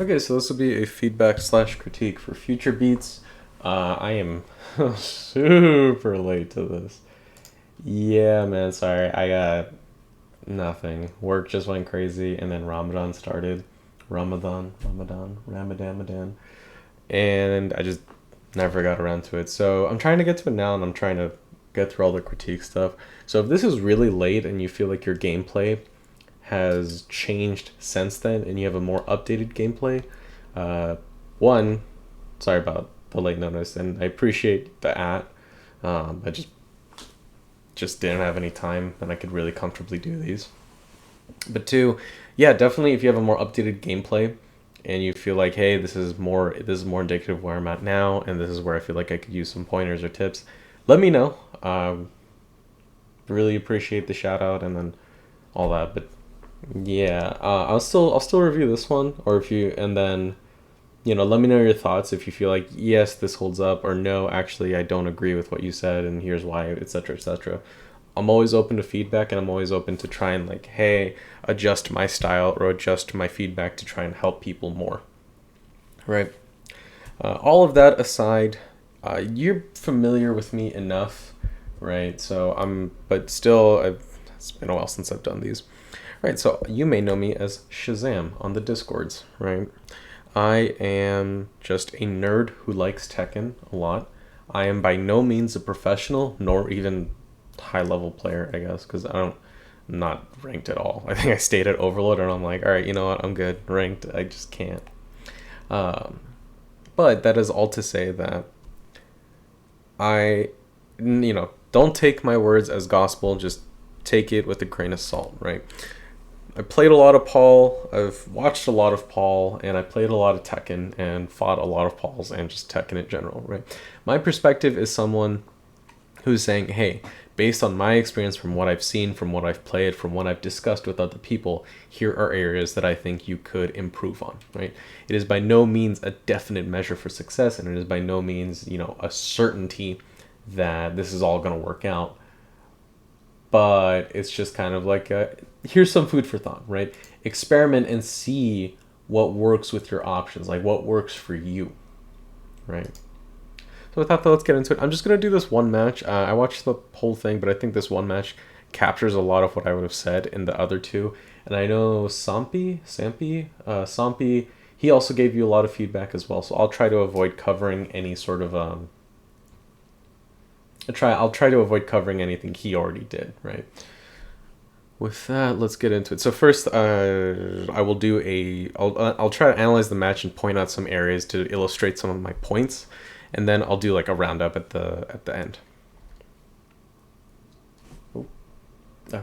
Okay, so this will be a feedback slash critique for Futurebeats. I am super late to this. Yeah, man, sorry. I got nothing. Work just went crazy, and then Ramadan started. Ramadan. And I just never got around to it. So I'm trying to get to it now, and I'm trying to get through all the critique stuff. So if this is really late and you feel like your gameplay has changed since then and you have a more updated gameplay, uh, one, sorry about the late notice, and I appreciate the I just didn't have any time and I could really comfortably do these. But two, yeah, definitely if you have a more updated gameplay and you feel like, hey, this is more indicative of where I'm at now, and this is where I feel like I could use some pointers or tips, let me know. Really appreciate the shout out and then all that. But yeah, I'll still review this one, or if you and then let me know your thoughts if you feel like yes this holds up, or no actually I don't agree with what you said and here's why, etc., etc. I'm always open to feedback, and I'm always open to try and like, hey, adjust my style or adjust my feedback to try and help people more, right? All of that aside, you're familiar with me enough, right? But still, it's been a while since I've done these. Right, so you may know me as Shazam on the Discords, right? I am just a nerd who likes Tekken a lot. I am by no means a professional, nor even high level player, I guess, because I'm not ranked at all. I think I stayed at Overlord, and I'm like, all right, you know what? I'm good. Ranked, I just can't. Um, but that is all to say that don't take my words as gospel. Just take it with a grain of salt, right? I played a lot of Paul. I've watched a lot of Paul, and I played a lot of Tekken and fought a lot of Pauls and just Tekken in general, right? My perspective is someone who's saying, hey, based on my experience, from what I've seen, from what I've played, from what I've discussed with other people, here are areas that I think you could improve on, right? It is by no means a definite measure for success, and it is by no means, a certainty that this is all going to work out. But it's just kind of like, here's some food for thought, right? Experiment and see what works with your options, like what works for you, right? So with that, though, let's get into it. I'm just gonna do this one match. I watched the whole thing, but I think this one match captures a lot of what I would have said in the other two. And I know Sampi, he also gave you a lot of feedback as well. So I'll try to avoid covering any sort of I'll try to avoid covering anything he already did, right? With that, let's get into it. So first, I'll try to analyze the match and point out some areas to illustrate some of my points, and then I'll do like a roundup at the end. Oh, okay.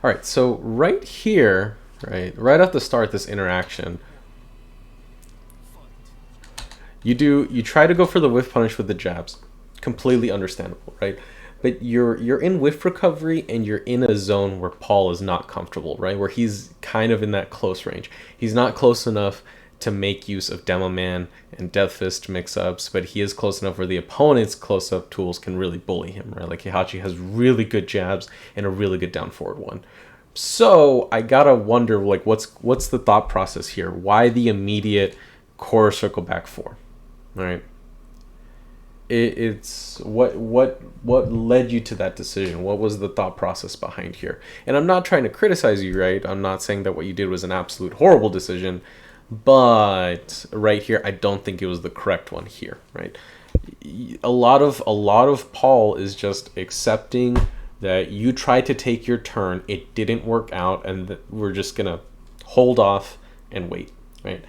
All right. So right here, right at the start, this interaction, you try to go for the whiff punish with the jabs. Completely understandable, right? But you're in whiff recovery, and you're in a zone where Paul is not comfortable, right? Where he's kind of in that close range. He's not close enough to make use of Demo Man and Death Fist mix-ups, but he is close enough where the opponent's close-up tools can really bully him, right? Like Heihachi has really good jabs and a really good down forward one. So I gotta wonder, like, what's the thought process here? Why the immediate core circle back four? All right. It's what led you to that decision. What was the thought process behind here? And I'm not trying to criticize you, right? I'm not saying that what you did was an absolute horrible decision, but right here I don't think it was the correct one here, right? A lot of Paul is just accepting that you tried to take your turn, it didn't work out, and that we're just gonna hold off and wait, right?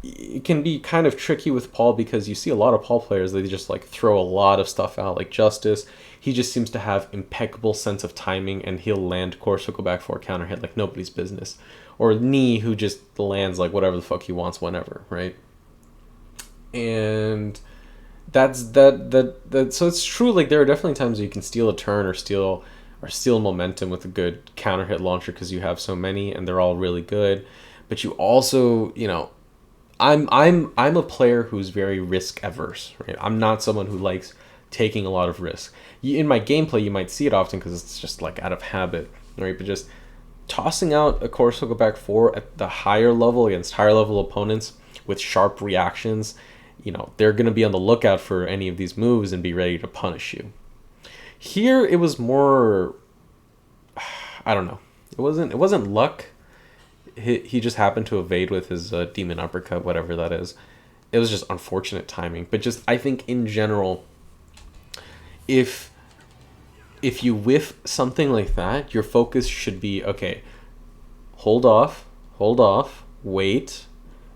It can be kind of tricky with Paul because you see a lot of Paul players, they just like throw a lot of stuff out, like Justice. He just seems to have impeccable sense of timing, and he'll land core circle back for a counter hit like nobody's business. Or Knee, who just lands like whatever the fuck he wants whenever, right? And that so it's true, like there are definitely times you can steal a turn or steal momentum with a good counter hit launcher because you have so many and they're all really good. But you also, I'm a player who's very risk averse, right? I'm not someone who likes taking a lot of risk. In my gameplay, you might see it often because it's just like out of habit, right? But just tossing out a Corsica back four at the higher level against higher level opponents with sharp reactions, they're going to be on the lookout for any of these moves and be ready to punish you. Here it was more, I don't know. It wasn't luck. He just happened to evade with his demon uppercut, whatever that is. It was just unfortunate timing. But just I think in general, if you whiff something like that, your focus should be, okay, hold off, wait,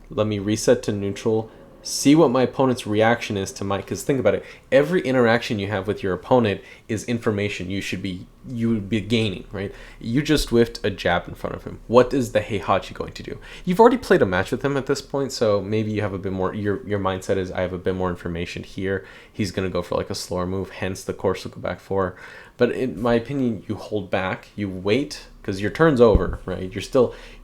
let me reset to neutral, see what my opponent's reaction is to my, because think about it, every interaction you have with your opponent is information you would be gaining, right? You just whiffed a jab in front of him. What is the Heihachi going to do? You've already played a match with him at this point, so maybe you have a bit more, your mindset is, I have a bit more information here. He's going to go for like a slower move, hence the Corsica back four. But in my opinion, you hold back, you wait, because your turn's over, right?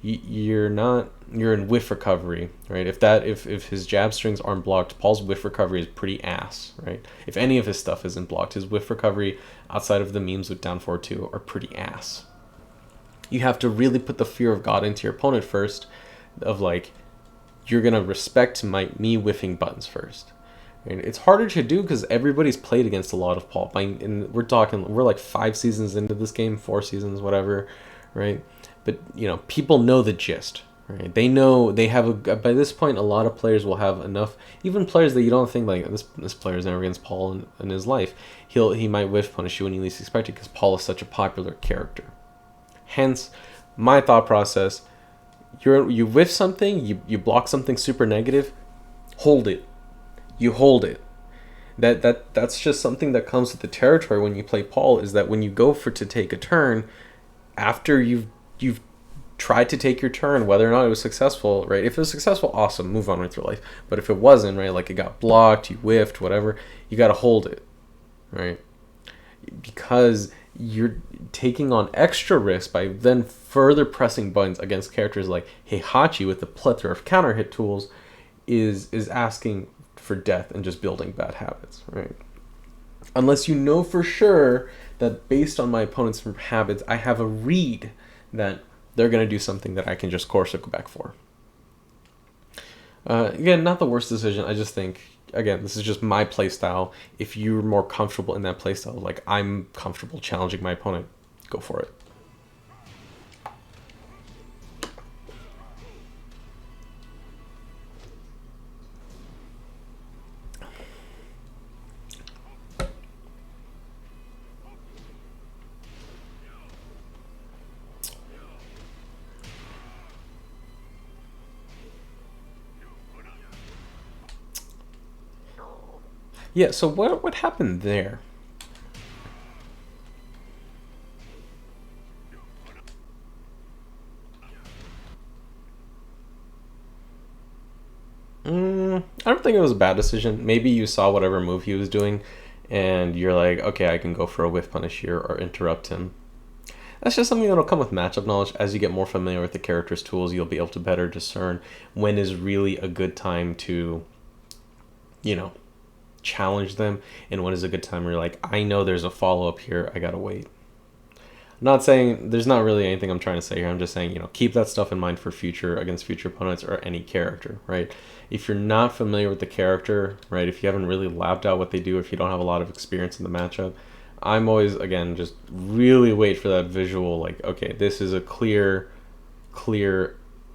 You're in whiff recovery, right? If his jab strings aren't blocked, Paul's whiff recovery is pretty ass, right? If any of his stuff isn't blocked, his whiff recovery outside of the memes with down 4-2 are pretty ass. You have to really put the fear of God into your opponent first, of like, you're gonna respect me whiffing buttons first. And it's harder to do because everybody's played against a lot of Paul. And we're like 5 seasons into this game, 4 seasons, whatever, right? But people know the gist, right? They know they have by this point, a lot of players will have enough. Even players that you don't think like this player is never against Paul in his life. He might whiff punish you when you least expect it because Paul is such a popular character. Hence, my thought process: you whiff something, you block something super negative, hold it. You hold it. That's just something that comes with the territory when you play Paul, is that when you go to take a turn, after you've tried to take your turn, whether or not it was successful, right? If it was successful, awesome, move on with your life. But if it wasn't, right, like it got blocked, you whiffed, whatever, you got to hold it, right? Because you're taking on extra risk by then further pressing buttons against characters like Heihachi with the plethora of counter hit tools is asking for death and just building bad habits, right? Unless you know for sure that based on my opponent's habits, I have a read that they're going to do something that I can just Corsica back for. Again, not the worst decision. I just think, again, this is just my playstyle. If you're more comfortable in that playstyle, like I'm comfortable challenging my opponent, go for it. Yeah, so what happened there? I don't think it was a bad decision. Maybe you saw whatever move he was doing, and you're like, okay, I can go for a whiff punish here or interrupt him. That's just something that'll come with matchup knowledge. As you get more familiar with the character's tools, you'll be able to better discern when is really a good time to, challenge them, and when is a good time where you're like, I know there's a follow-up here, I gotta wait. I'm not saying, there's not really anything I'm trying to say here. I'm just saying, keep that stuff in mind for against future opponents or any character, right? If you're not familiar with the character, right, if you haven't really lapped out what they do, if you don't have a lot of experience in the matchup, I'm always, again, just really wait for that visual, like, okay, this is a clear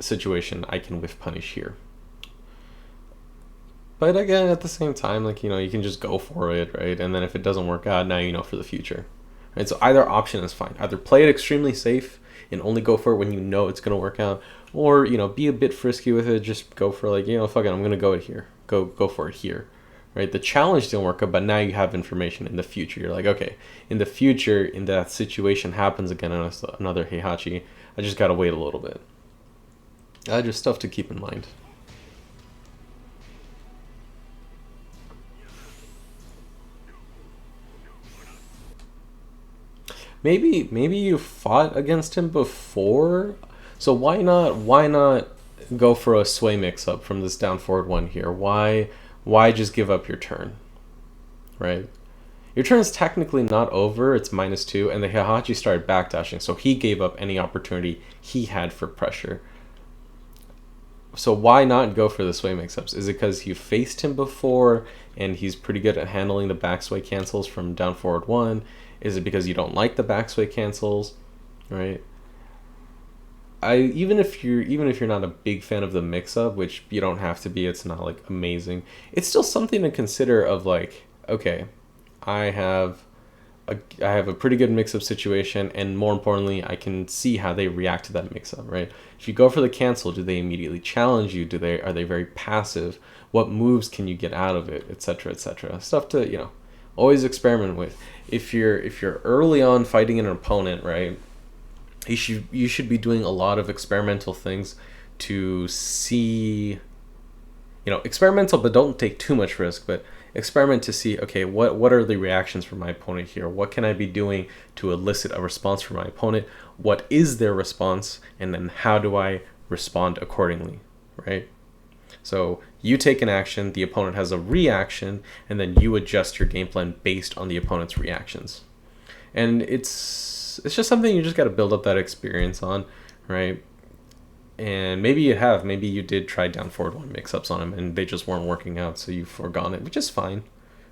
situation. I can whiff punish here. But again, at the same time, like, you can just go for it, right? And then if it doesn't work out, now you know for the future. Right? So either option is fine. Either play it extremely safe and only go for it when you know it's going to work out, or, be a bit frisky with it, just go for like, fuck it, I'm going to go it here. Go for it here. Right? The challenge didn't work out, but now you have information in the future. You're like, okay, in the future, in that situation happens again on another Heihachi, I just got to wait a little bit. Just stuff to keep in mind. Maybe you fought against him before, so why not go for a sway mix up from this down forward one here? Why just give up your turn, right? Your turn is technically not over, it's -2, and the Heihachi started backdashing, so he gave up any opportunity he had for pressure. So why not go for the sway mix-ups? Is it because you faced him before and he's pretty good at handling the back sway cancels from down forward 1? Is it because you don't like the back sway cancels, right? Even if you're not a big fan of the mix-up, which you don't have to be, it's not like amazing. It's still something to consider of like, okay, I have I have a pretty good mix-up situation, and more importantly, I can see how they react to that mix-up, right? If you go for the cancel, do they immediately challenge you? Are they very passive? What moves can you get out of it, etc., etc. Stuff to, always experiment with. If you're early on fighting an opponent, right? You should be doing a lot of experimental things to see, experimental, but don't take too much risk, but experiment to see, okay, what are the reactions from my opponent here? What can I be doing to elicit a response from my opponent? What is their response? And then how do I respond accordingly, right? So you take an action, the opponent has a reaction, and then you adjust your game plan based on the opponent's reactions. And it's just something you just got to build up that experience on, right? And maybe you did try down forward 1 mix-ups on him and they just weren't working out, so you've forgone it, which is fine,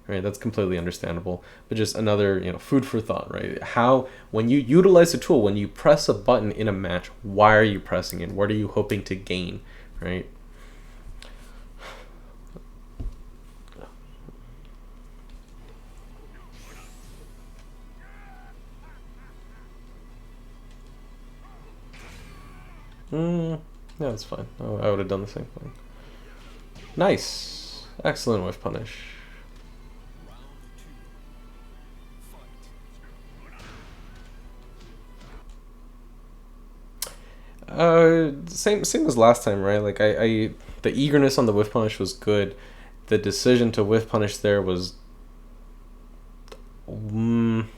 right? That's completely understandable. But just another, food for thought, right? How, when you utilize a tool, when you press a button in a match, why are you pressing it? What are you hoping to gain, right? Yeah, that's fine. I would have done the same thing. Nice. Excellent whiff punish. Same as last time, right? Like the eagerness on the whiff punish was good. The decision to whiff punish there was, I'm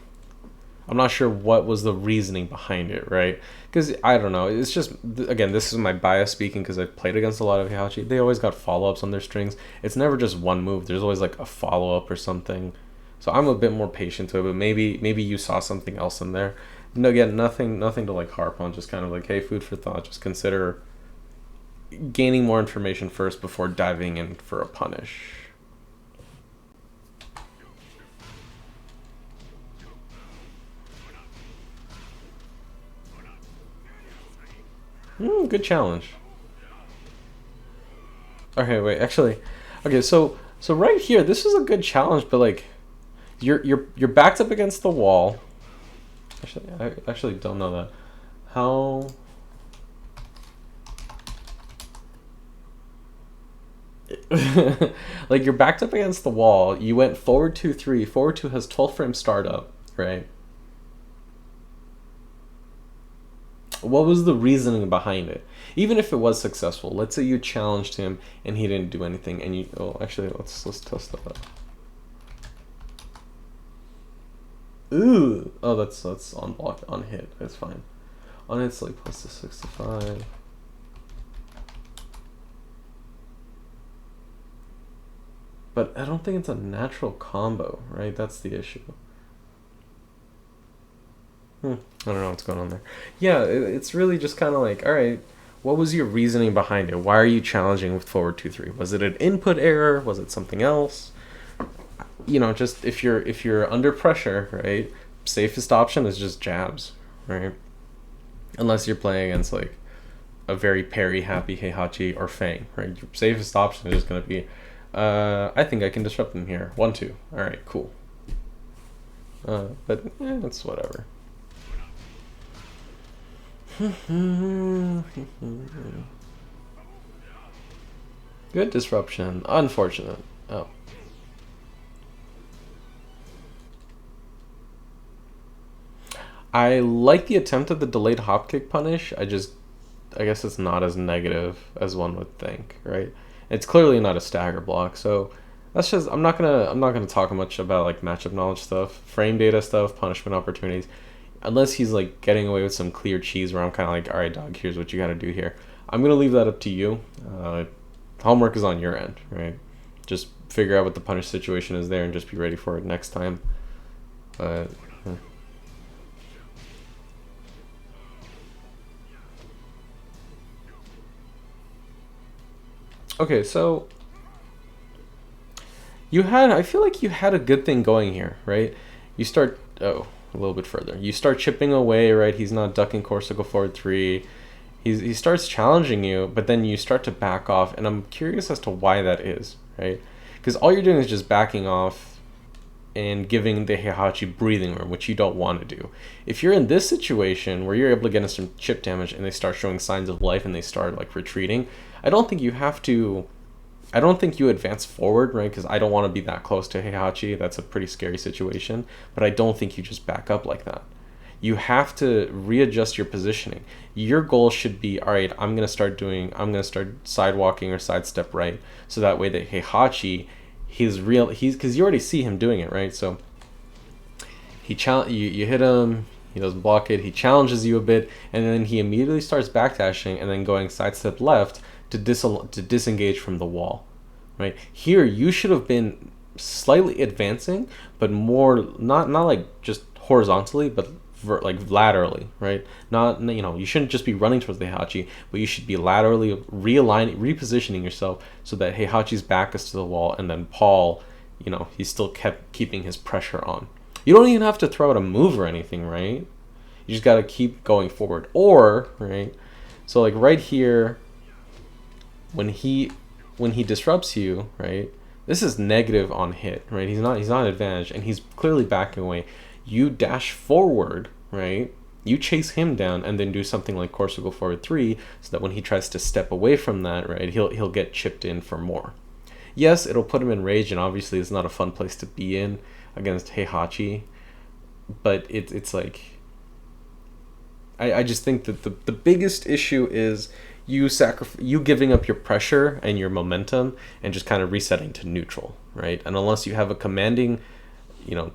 not sure what was the reasoning behind it, right? Because I don't know. It's just, again, this is my bias speaking because I've played against a lot of Heihachi. They always got follow-ups on their strings. It's never just one move. There's always like a follow-up or something. So I'm a bit more patient to it, but maybe you saw something else in there. No, again, nothing to like harp on. Just kind of like, hey, food for thought. Just consider gaining more information first before diving in for a punish. Good challenge. Okay, wait. Actually, okay. So right here, this is a good challenge, but like, you're backed up against the wall. Actually, I actually don't know that. How? Like you're backed up against the wall. You went forward 2-3. Forward 2 has 12 frame startup, right? What was the reasoning behind it? Even if it was successful, let's say you challenged him and he didn't do anything, and actually let's test that out. Ooh, oh that's on block, on hit. That's fine. On hit's like plus the 65. But I don't think it's a natural combo, right? That's the issue. I don't know what's going on there. Yeah, it's really just kind of like, all right, what was your reasoning behind it? Why are you challenging with forward 2-3? Was it an input error? Was it something else? Just if you're under pressure, right? Safest option is just jabs, right? Unless you're playing against like a very parry happy Heihachi or Fang, right? Your safest option is just gonna be, I think I can disrupt them here. 1-2. All right, cool. But it's whatever. Good disruption. Unfortunate. Oh. I like the attempt at the delayed hop kick punish. I guess it's not as negative as one would think, right? It's clearly not a stagger block, so that's just, I'm not gonna talk much about like matchup knowledge stuff, frame data stuff, punishment opportunities, unless he's like getting away with some clear cheese where I'm kind of like, all right, dog, here's what you got to do here. I'm gonna leave that up to you. Homework is on your end, right? Just figure out what the punish situation is there and just be ready for it next time. But okay, so I feel like you had a good thing going here, right? You start, oh, a little bit further. You start chipping away, right? He's not ducking Corsica forward 3. He starts challenging you, but then you start to back off, and I'm curious as to why that is, right? Because all you're doing is just backing off and giving the Heihachi breathing room, which you don't want to do. If you're in this situation where you're able to get in some chip damage and they start showing signs of life and they start like retreating, I don't think you have to. I don't think you advance forward, right? Because I don't want to be that close to Heihachi. That's a pretty scary situation. But I don't think you just back up like that. You have to readjust your positioning. Your goal should be, all right, I'm going to start sidewalking or sidestep right. So that way that Heihachi, because you already see him doing it, right? So you hit him, he doesn't block it, he challenges you a bit, and then he immediately starts backdashing and then going sidestep left to disengage from the wall, right? Here you should have been slightly advancing, but more not like just horizontally, but like laterally, right? Not, you shouldn't just be running towards the Heihachi, but you should be laterally repositioning yourself so that Heihachi's back is to the wall, and then Paul, he still kept keeping his pressure on. You don't even have to throw out a move or anything, right? You just got to keep going forward. Or, right? So like right here, when he disrupts you, right? This is negative on hit, right? He's not advantaged, and he's clearly backing away. You dash forward, right? You chase him down and then do something like Corsica forward 3, so that when he tries to step away from that, right, he'll get chipped in for more. Yes, it'll put him in rage, and obviously it's not a fun place to be in against Heihachi, but it's like, I just think that the biggest issue is you giving up your pressure and your momentum and just kind of resetting to neutral, right? And unless you have a commanding,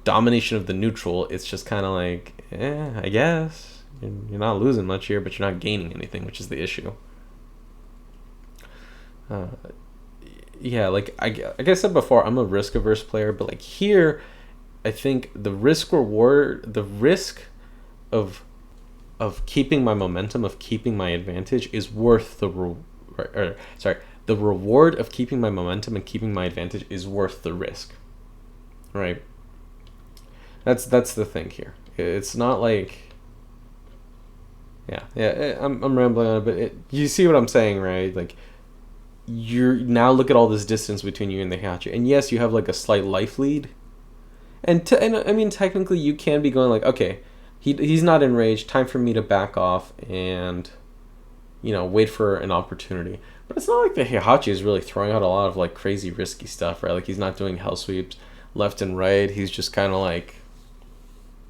domination of the neutral, it's just kind of like, I guess you're not losing much here, but you're not gaining anything, which is the issue. Yeah, like I said before, I'm a risk averse player, but like here, I think the risk of keeping my momentum, of keeping my advantage, is worth the reward of keeping my momentum and keeping my advantage is worth the risk, right? That's the thing here. It's not like, yeah. I'm rambling on it, but you see what I'm saying, right? Like, you're now, look at all this distance between you and the Heihachi, and yes, you have like a slight life lead, and I mean technically you can be going like, okay, he's not enraged, time for me to back off and wait for an opportunity. But it's not like the Heihachi is really throwing out a lot of like crazy risky stuff, right? Like, he's not doing hell sweeps left and right. He's just kind of like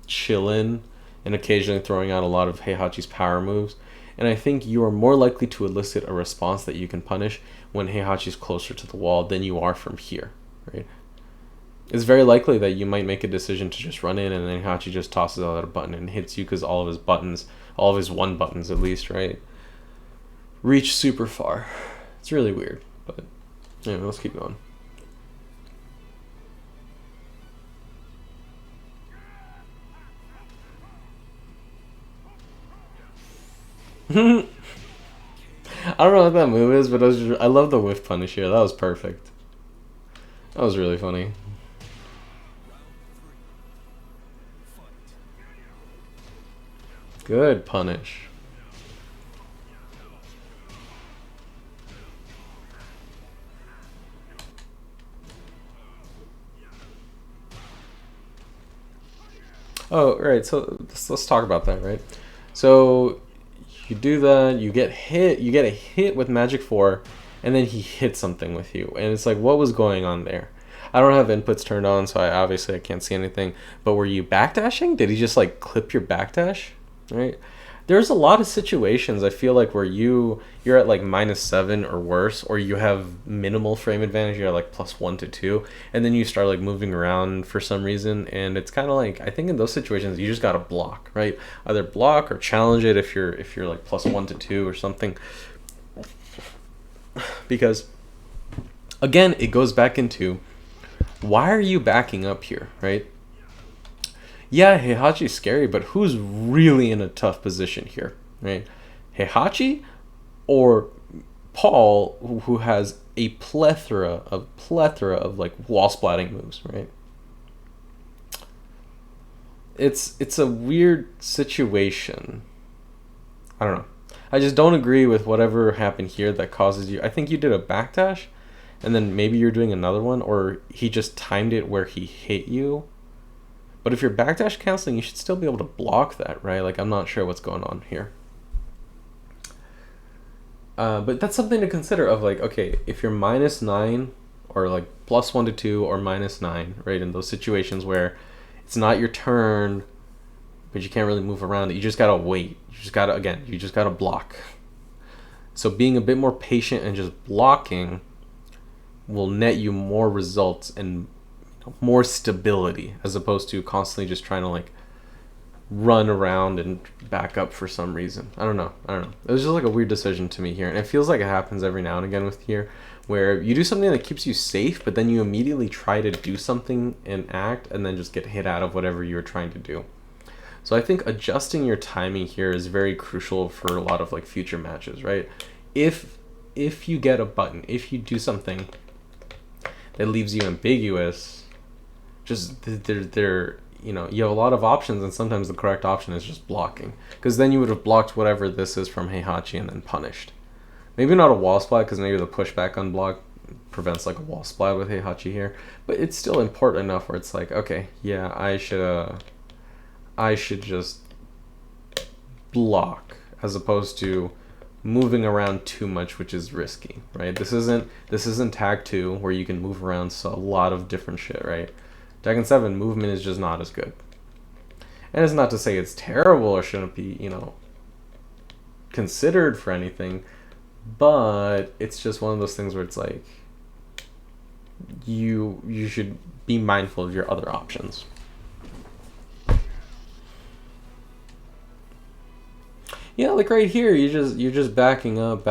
chilling and occasionally throwing out a lot of Heihachi's power moves. And I think you are more likely to elicit a response that you can punish when Heihachi's closer to the wall than you are from here, right? It's very likely that you might make a decision to just run in, and then Heihachi just tosses out a button and hits you because all of his one buttons at least, right, reach super far. It's really weird, but anyway, let's keep going. I don't know what that move is, but I love the whiff punish here. That was perfect. That was really funny. Good punish. Oh, right. So let's talk about that, right? So you do that, you get a hit with Magic 4, and then he hits something with you. And it's like, what was going on there? I don't have inputs turned on, so I can't see anything. But were you backdashing? Did he just like clip your backdash? Right? There's a lot of situations I feel like where you're at like -7 or worse, or you have minimal frame advantage, you're at like +1 to 2, and then you start like moving around for some reason, and it's kind of like, I think in those situations you just gotta block, right? Either block or challenge it if you're like +1 to 2 or something, because again it goes back into, why are you backing up here, right? Yeah, Heihachi's scary, but who's really in a tough position here, right? Heihachi or Paul, who has a plethora of like wall splatting moves, right? It's a weird situation. I don't know. I just don't agree with whatever happened here that causes you. I think you did a backdash, and then maybe you're doing another one, or he just timed it where he hit you. But if you're backdash canceling, you should still be able to block that, right? Like, I'm not sure what's going on here. But that's something to consider of like, okay, if you're -9 or like +1 to 2 or -9, right? In those situations where it's not your turn, but you can't really move around it, you just gotta wait. You just gotta block. So being a bit more patient and just blocking will net you more results and more stability as opposed to constantly just trying to like run around and back up for some reason. I don't know. It was just like a weird decision to me here, and it feels like it happens every now and again with here, where you do something that keeps you safe, but then you immediately try to do something and act, and then just get hit out of whatever you're trying to do. So I think adjusting your timing here is very crucial for a lot of like future matches, right? If you get a button, if you do something that leaves you ambiguous, just they're you have a lot of options, and sometimes the correct option is just blocking. Because then you would have blocked whatever this is from Heihachi and then punished. Maybe not a wall splat, because maybe the pushback on block prevents like a wall splat with Heihachi here. But it's still important enough where it's like, okay, yeah, I should just block as opposed to moving around too much, which is risky, right? This isn't Tag 2 where you can move around a lot of different shit, right? Tekken 7 movement is just not as good. And it's not to say it's terrible or shouldn't be, considered for anything, but it's just one of those things where it's like you should be mindful of your other options. Yeah, like right here, you're just backing up,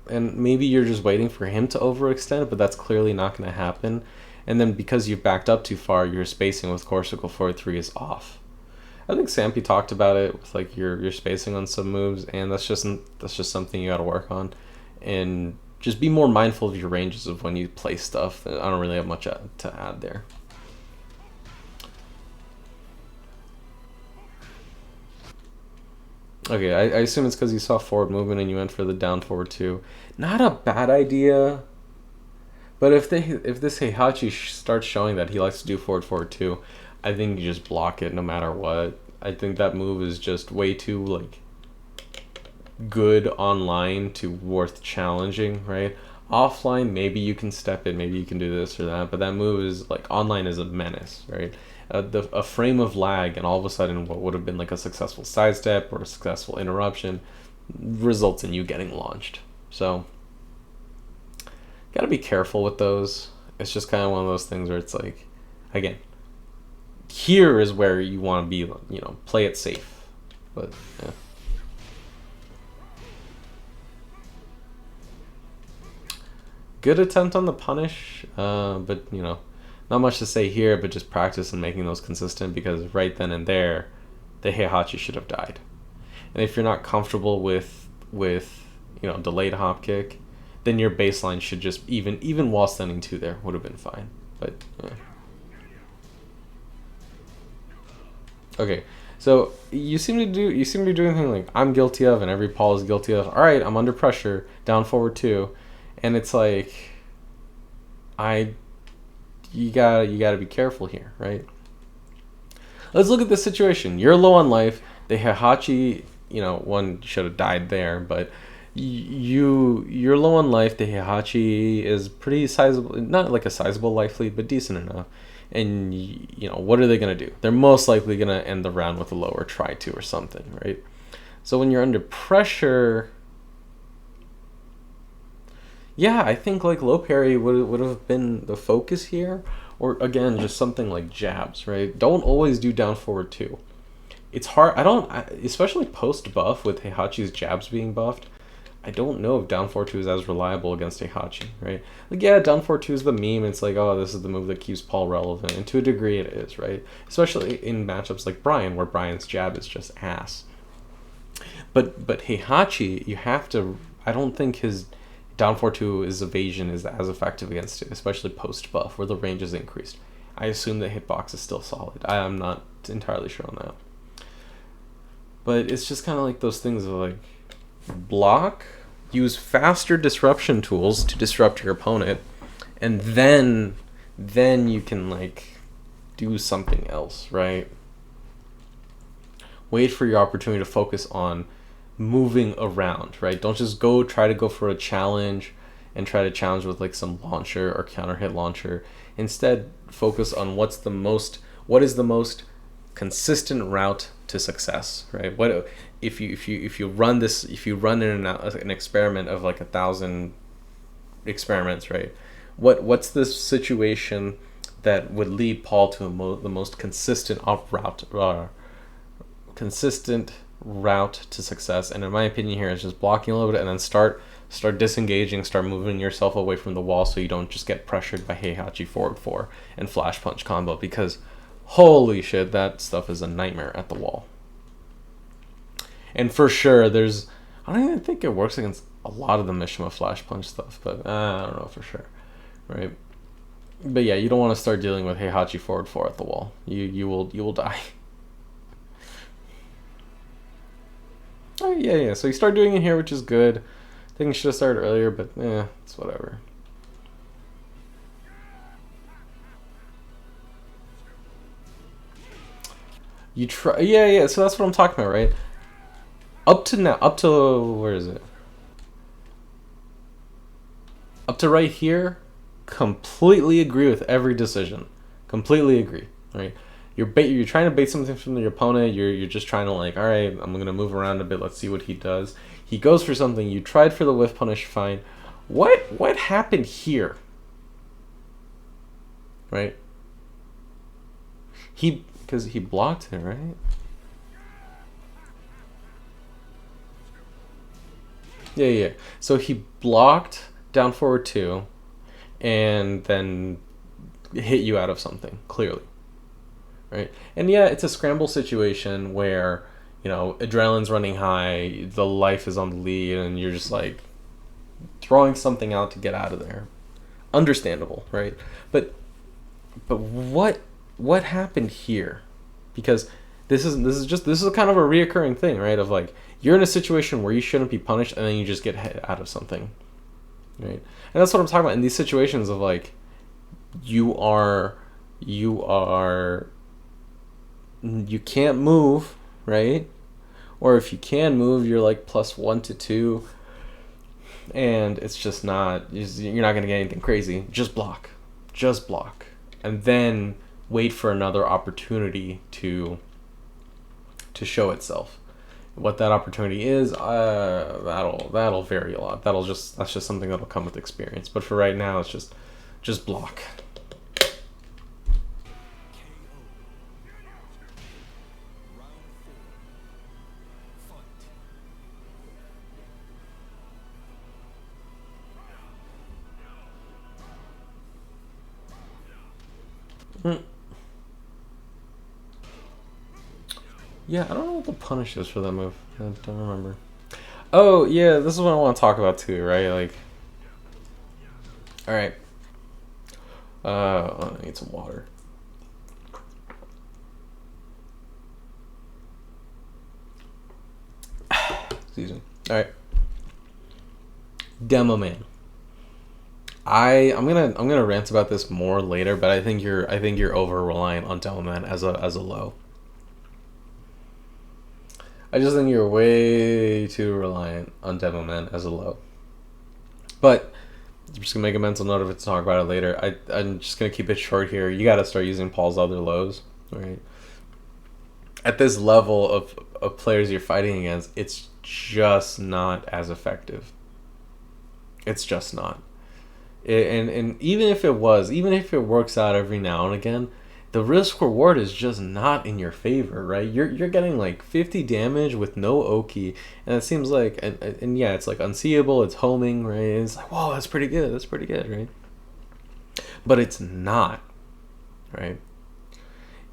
and maybe you're just waiting for him to overextend, but that's clearly not going to happen. And then because you've backed up too far, your spacing with core circle 4-3 is off. I think Sampi talked about it with like your spacing on some moves, and that's just something you got to work on, and just be more mindful of your ranges of when you play stuff. I don't really have much to add there. Okay, I assume it's because you saw forward movement and you went for the down forward 2. Not a bad idea. But if this Heihachi starts showing that he likes to do forward 2, I think you just block it no matter what. I think that move is just way too like good online to worth challenging, right? Offline, maybe you can step it, maybe you can do this or that, but that move is like online is a menace, right? A frame of lag, and all of a sudden what would have been like a successful sidestep or a successful interruption results in you getting launched. So gotta be careful with those. It's just kind of one of those things where it's like, again, here is where you want to be, play it safe. But yeah. Good attempt on the punish, but not much to say here, but just practice and making those consistent, because right then and there, the Heihachi should have died. And if you're not comfortable with delayed hop kick, then your baseline should just even while standing 2 there would have been fine. But yeah. Okay, so you seem to be doing anything like I'm guilty of and every Paul is guilty of. All right, I'm under pressure, down forward 2, and it's like you gotta be careful here, right? Let's look at this situation. You're low on life. The Heihachi, one should have died there, but you're low on life. The Heihachi is pretty sizable, not like a sizable life lead, but decent enough. And what are they gonna do? They're most likely gonna end the round with a lower try to or something, right? So when you're under pressure, yeah, I think like low parry would have been the focus here, or again just something like jabs, right? Don't always do down forward 2. It's hard. Especially post buff with Heihachi's jabs being buffed. I don't know if down 4-2 is as reliable against Heihachi, right? Like, yeah, down 4-2 is the meme. It's like, oh, this is the move that keeps Paul relevant. And to a degree it is, right? Especially in matchups like Brian, where Brian's jab is just ass. But Heihachi, you have to... I don't think his down 4-2 his evasion is as effective against it, especially post-buff, where the range is increased. I assume the hitbox is still solid. I am not entirely sure on that. But it's just kind of like those things of like, block, use faster disruption tools to disrupt your opponent, and then you can like do something else, right? Wait for your opportunity to focus on moving around, right? Don't just try to go for a challenge and try to challenge with like some launcher or counter hit launcher. Instead, focus on what is the most consistent route to success, right? What if you run an experiment of like 1,000 experiments, right? What's the situation that would lead Paul to the most consistent route to success? And in my opinion here is just blocking a little bit and then start disengaging, start moving yourself away from the wall so you don't just get pressured by Heihachi forward 4 and flash punch combo, because holy shit, that stuff is a nightmare at the wall. And for sure, I don't even think it works against a lot of the Mishima flash punch stuff, but I don't know for sure, right? But yeah, you don't want to start dealing with Heihachi forward 4 at the wall. You will die. Oh yeah. So you start doing it here, which is good. I think you should have started earlier, but it's whatever. You try, yeah. So that's what I'm talking about, right? Up to where is it? Up to right here, completely agree with every decision. Completely agree, right? You're trying to bait something from your opponent. You're just trying to like, all right, I'm gonna move around a bit. Let's see what he does. He goes for something. You tried for the whiff punish, fine. What happened here? Right? Because he blocked it, right? Yeah. So he blocked down forward 2, and then hit you out of something, clearly. Right? And yeah, it's a scramble situation where, adrenaline's running high, the life is on the lead, and you're just like throwing something out to get out of there. Understandable, right? But what happened here? Because this is kind of a reoccurring thing, right? Of like, you're in a situation where you shouldn't be punished, and then you just get hit out of something, right? And that's what I'm talking about in these situations of like, you can't move, right? Or if you can move, you're like +1 to 2, and it's just not, you're not gonna get anything crazy. Just block, and then wait for another opportunity to show itself. What that opportunity is, that'll vary a lot. That's just something that'll come with experience. But for right now, it's just block. Yeah, I don't know what the punish is for that move. I don't remember. Oh, yeah, this is what I want to talk about too, right? Like, alright. I need some water. Excuse me. Alright. Demo Man. I'm gonna rant about this more later, but I think you're over reliant on Demo Man as a low. I just think you're way too reliant on Demo Man as a low. But I'm just gonna make a mental note of it to talk about it later. I'm just gonna keep it short here. You gotta start using Paul's other lows, right? At this level of players you're fighting against, it's just not as effective. It's just not. And even if it works out every now and again, the risk reward is just not in your favor, right? You're getting like 50 damage with no Oki, and it seems like and yeah, it's like unseeable, it's homing, right? And it's like, whoa, that's pretty good, right? But it's not, right?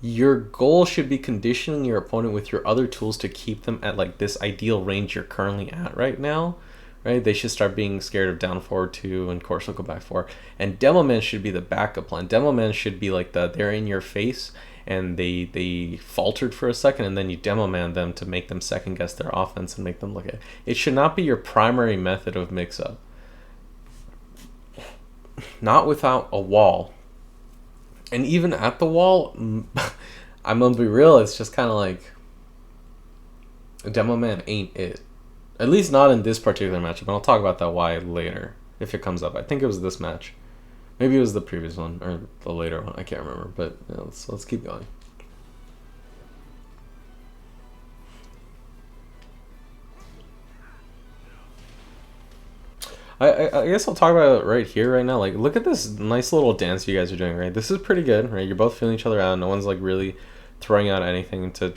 Your goal should be conditioning your opponent with your other tools to keep them at like this ideal range you're currently at right now, right? They should start being scared of down forward 2 and course will go back 4. And Demo Man should be the backup plan. Demo Man should be like they're in your face and they faltered for a second and then you Demo Man them to make them second guess their offense and make them look at it. It should not be your primary method of mix up. Not without a wall. And even at the wall, I'm gonna be real, it's just kind of like Demo Man ain't it. At least not in this particular matchup, and I'll talk about that why later if it comes up. I think it was this match. Maybe it was the previous one or the later one. I can't remember, but yeah, let's keep going. I guess I'll talk about it right here, right now. Like, look at this nice little dance you guys are doing, right? This is pretty good, right? You're both feeling each other out. No one's like really throwing out anything to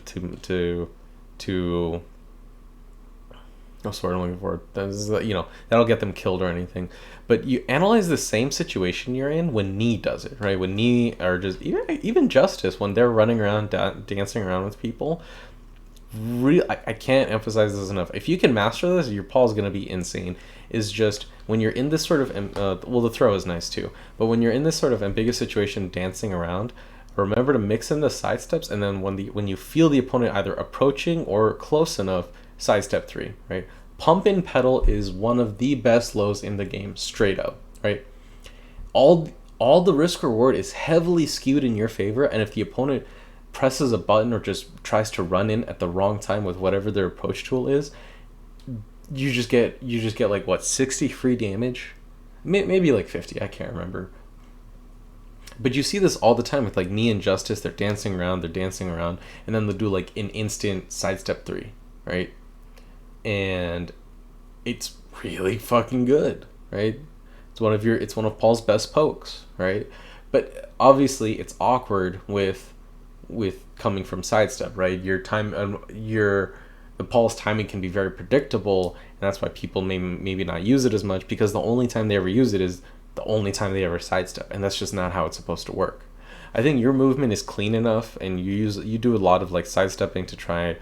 what's the word I'm looking for? That'll get them killed or anything. But you analyze the same situation you're in when Knee does it, right? When Knee or just even Justice when they're running around dancing around with people. I can't emphasize this enough. If you can master this, your Paul is going to be insane. Is just when you're in this sort of the throw is nice too, but when you're in this sort of ambiguous situation dancing around, remember to mix in the sidesteps, and then when you feel the opponent either approaching or close enough, sidestep 3, right? Pump in pedal is one of the best lows in the game, straight up, right? All the risk reward is heavily skewed in your favor, and if the opponent presses a button or just tries to run in at the wrong time with whatever their approach tool is, you just get like what, 60 free damage, maybe like 50, I can't remember. But you see this all the time with like Knee and Justice. They're dancing around, and then they'll do like an instant sidestep 3, right? And it's really fucking good, right? It's one of Paul's best pokes, right? But obviously it's awkward with coming from sidestep, right? The Paul's timing can be very predictable, and that's why people maybe not use it as much, because the only time they ever use it is the only time they ever sidestep, and that's just not how it's supposed to work. I think your movement is clean enough, and you do a lot of like sidestepping to try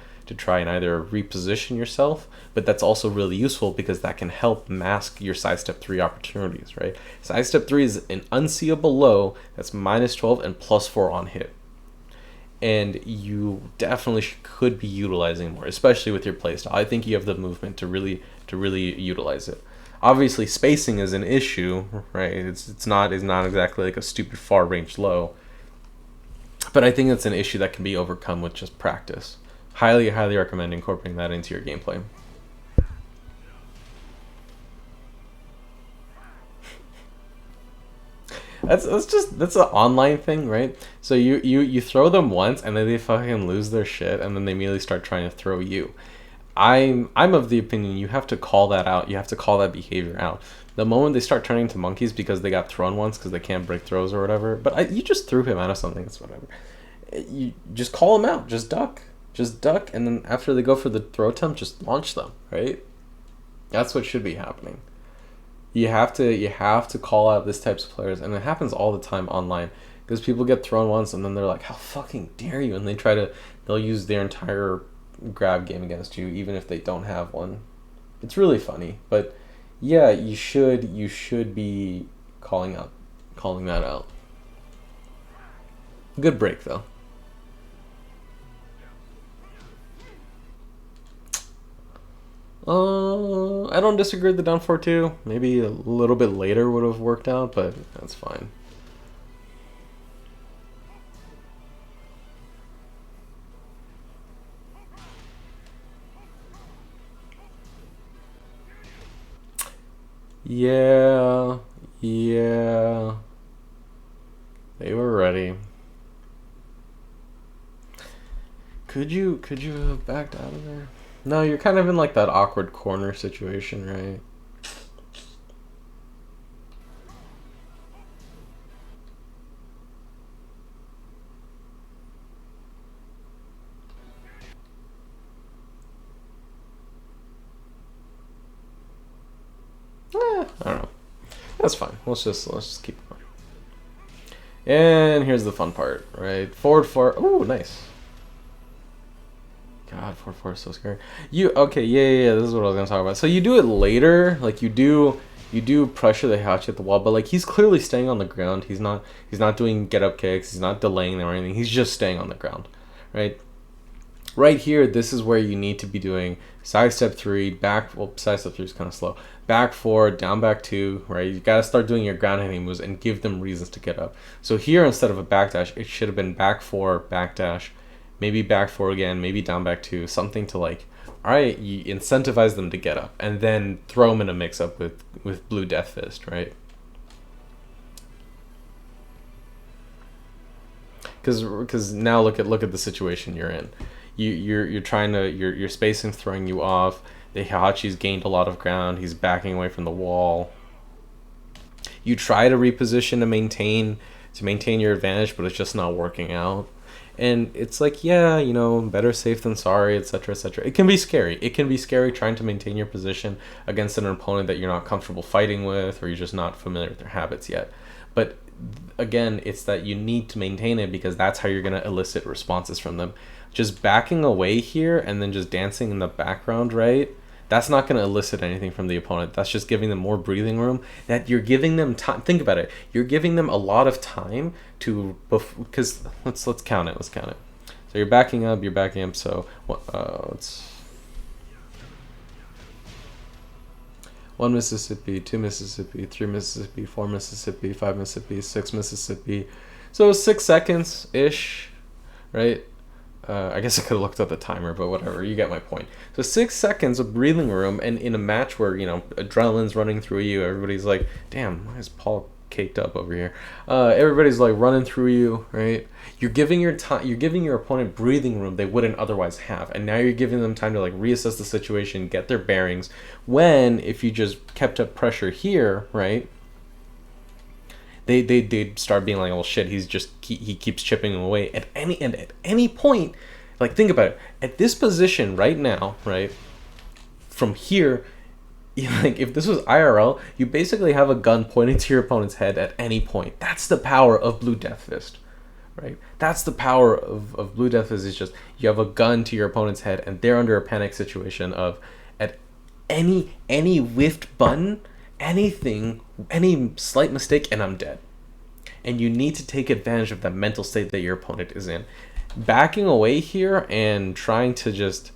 and either reposition yourself, but that's also really useful because that can help mask your sidestep 3 opportunities, right? Sidestep 3 is an unseeable low that's -12 and +4 on hit. And you definitely could be utilizing more, especially with your playstyle. I think you have the movement to really utilize it. Obviously, spacing is an issue, right? It's not exactly like a stupid far range low, but I think it's an issue that can be overcome with just practice. Highly recommend incorporating that into your gameplay. That's an online thing, right? So you throw them once and then they fucking lose their shit and then they immediately start trying to throw you. I'm of the opinion you have to call that out. You have to call that behavior out. The moment they start turning to monkeys because they got thrown once because they can't break throws or whatever. But you just threw him out of something. It's whatever. You just call him out. Just duck, and then after they go for the throw attempt, just launch them. Right? That's what should be happening. You have to call out this types of players, and it happens all the time online because people get thrown once and then they're like, how fucking dare you, and they'll use their entire grab game against you even if they don't have one. It's really funny, but yeah, you should be calling that out. Good break though. I don't disagree with the down 4-2. Maybe a little bit later would have worked out, but that's fine. Yeah. They were ready. Could you have backed out of there? No, you're kind of in like that awkward corner situation, right? I don't know. That's fine. Let's just keep going. And here's the fun part, right? Forward four. Ooh, nice. God, forward four is so scary. Okay? Yeah. This is what I was gonna talk about. So you do it later, like you do pressure the Heihachi at the wall, but like he's clearly staying on the ground. He's not doing get up kicks. He's not delaying them or anything. He's just staying on the ground, right? Right here, this is where you need to be doing side step 3, back. Well, side step 3 is kind of slow. Back 4, down back 2, right? You got to start doing your ground hitting moves and give them reasons to get up. So here, instead of a backdash, it should have been back 4, backdash, maybe back 4 again, maybe down back 2, something to like, all right, you incentivize them to get up, and then throw them in a mix up with Blue Death Fist, right? Because now look at the situation you're in. You're trying to your spacing's throwing you off. The Heihachi's gained a lot of ground. He's backing away from the wall. You try to reposition to maintain your advantage, but it's just not working out. And it's like, yeah, better safe than sorry, etc., etc. It can be scary. It can be scary trying to maintain your position against an opponent that you're not comfortable fighting with, or you're just not familiar with their habits yet. But again, it's that you need to maintain it because that's how you're going to elicit responses from them. Just backing away here and then just dancing in the background, right? That's not going to elicit anything from the opponent. That's just giving them more breathing room. That you're giving them time. Think about it. You're giving them a lot of time to, because let's count it. Let's count it. So you're backing up. So let's 1 Mississippi, 2 Mississippi, 3 Mississippi, 4 Mississippi, 5 Mississippi, 6 Mississippi. So 6 seconds ish, right? I guess I could have looked at the timer, but whatever. You get my point. So 6 seconds of breathing room, and in a match where adrenaline's running through you, everybody's like, "Damn, why is Paul caked up over here?" Everybody's like running through you, right? You're giving your opponent breathing room they wouldn't otherwise have, and now you're giving them time to like reassess the situation, get their bearings. When if you just kept up pressure here, right? They'd start being like, "Oh shit, he keeps chipping away." At any point, like think about it. At this position right now, right? From here, like if this was IRL, you basically have a gun pointing to your opponent's head at any point. That's the power of Blue Death Fist, right? That's the power of Blue Death Fist. Is just you have a gun to your opponent's head and they're under a panic situation of at any whiffed button, anything, any slight mistake, and I'm dead. And you need to take advantage of that mental state that your opponent is in. Backing away here and trying to just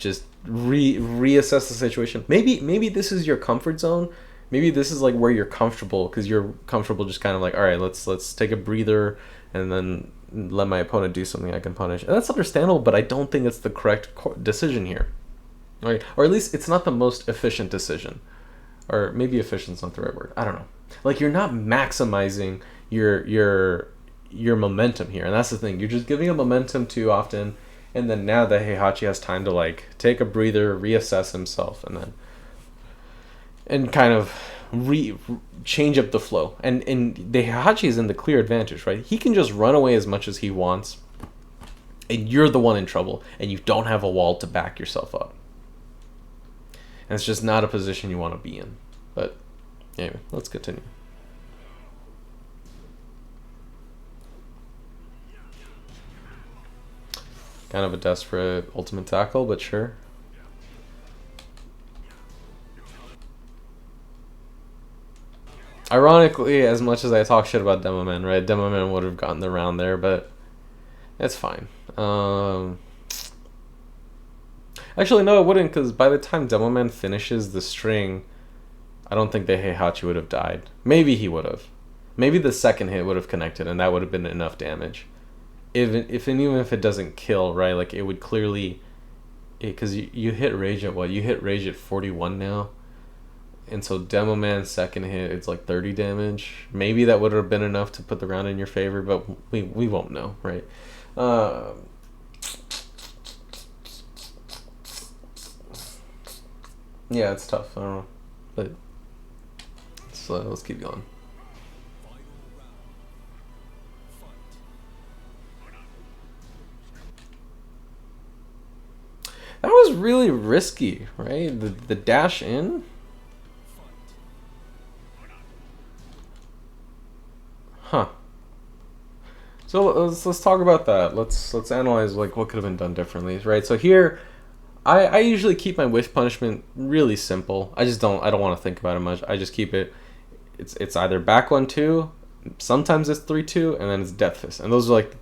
reassess the situation. Maybe this is your comfort zone. Maybe this is like where you're comfortable because you're comfortable just kind of like, all right, let's take a breather and then let my opponent do something I can punish. And that's understandable, but I don't think it's the correct decision here. Right? Or at least it's not the most efficient decision. Or maybe efficient's not the right word. I don't know. Like you're not maximizing your momentum here, and that's the thing. You're just giving a momentum too often, and then now the Heihachi has time to like take a breather, reassess himself, and kind of change up the flow. And the Heihachi is in the clear advantage, right? He can just run away as much as he wants, and you're the one in trouble, and you don't have a wall to back yourself up. And it's just not a position you want to be in. But anyway, let's continue. Kind of a desperate ultimate tackle, but sure. Ironically, as much as I talk shit about Demoman, right? Demoman would have gotten the round there, but it's fine. Actually, no, it wouldn't, because by the time Demoman finishes the string, I don't think the Heihachi would have died. Maybe he would have. Maybe the second hit would have connected, and that would have been enough damage. Even if it doesn't kill, right? Like, it would clearly... Because you hit Rage at what? You hit Rage at 41 now? And so Demoman's second hit, it's like 30 damage. Maybe that would have been enough to put the round in your favor, but we won't know, right? Yeah, it's tough. I don't know, but let's keep going. That was was really risky, right? The dash in. Huh. So let's talk about that. Let's analyze like what could have been done differently, right? So here, I usually keep my whiff punishment really simple. I don't want to think about it much. I just keep it. It's either back 1-2, sometimes it's 3-2, and then it's death fist, and those are like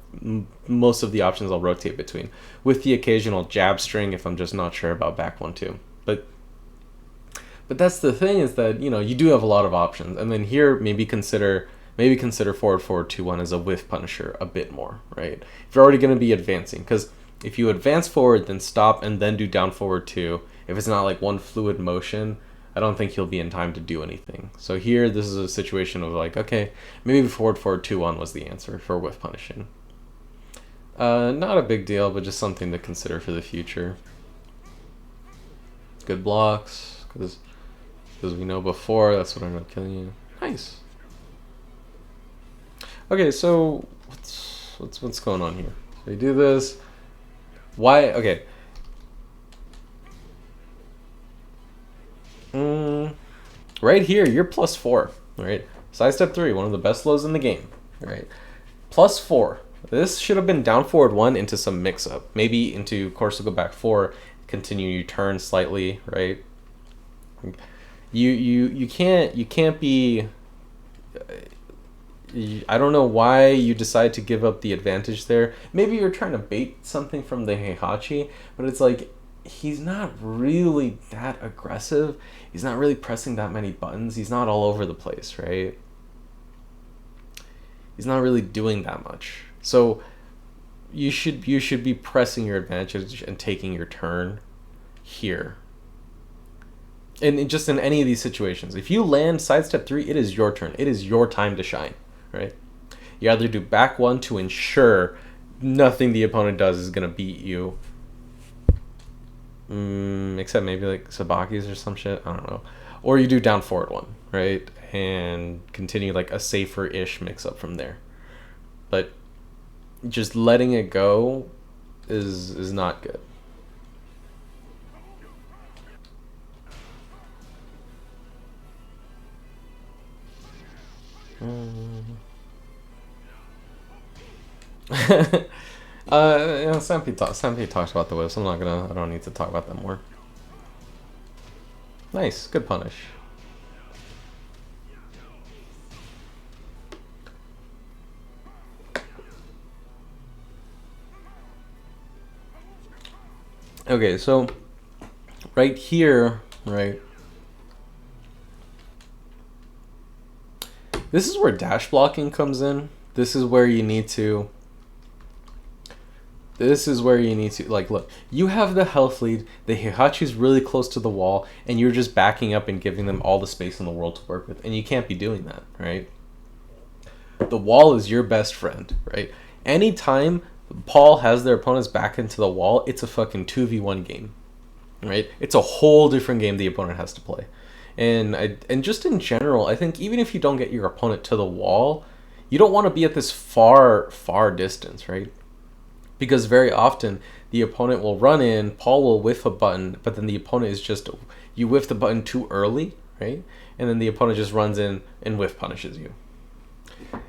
most of the options I'll rotate between, with the occasional jab string if I'm just not sure about back 1-2. But that's the thing, is that you do have a lot of options, and then here maybe consider forward 2-1 as a whiff punisher a bit more, right? If you're already going to be advancing, because if you advance forward, then stop, and then do down forward 2, if it's not like one fluid motion, I don't think he'll be in time to do anything. So here, this is a situation of like, okay, maybe forward 2-1 was the answer for whiff punishing. Not a big deal, but just something to consider for the future. Good blocks, because we know before that's what ended up killing you. Nice. Okay, so what's going on here? So you do this. Why? Okay. Right here, you're +4, right? Sidestep 3, one of the best lows in the game, right? +4. This should have been down forward 1 into some mix-up. Maybe into course go back 4, continue your turn slightly, right? You can't be... I don't know why you decide to give up the advantage there. Maybe you're trying to bait something from the Heihachi, but it's like, he's not really that aggressive. He's not really pressing that many buttons. He's not all over the place, right? He's not really doing that much. So you should be pressing your advantage and taking your turn here. And just in any of these situations, if you land sidestep 3, it is your turn. It is your time to shine, right? You either do back 1 to ensure nothing the opponent does is going to beat you. Except maybe like Sabaki's or some shit, I don't know. Or you do down forward 1, right? And continue like a safer-ish mix-up from there. But just letting it go is not good. Stampede talks about the whips. I don't need to talk about that more. Nice, good punish. Okay, so right here, right? This is where dash blocking comes in. This is where you need to like, look, you have the health lead, the Heihachi's really close to the wall, and you're just backing up and giving them all the space in the world to work with, and you can't be doing that, right? The wall is your best friend, right? Anytime Paul has their opponents back into the wall, it's a fucking 2v1 game, right? It's a whole different game the opponent has to play. And just in general, I think even if you don't get your opponent to the wall, you don't want to be at this far distance, right? Because very often the opponent will run in, Paul will whiff a button, but then the opponent is just, you whiff the button too early, right? And then the opponent just runs in and whiff punishes you.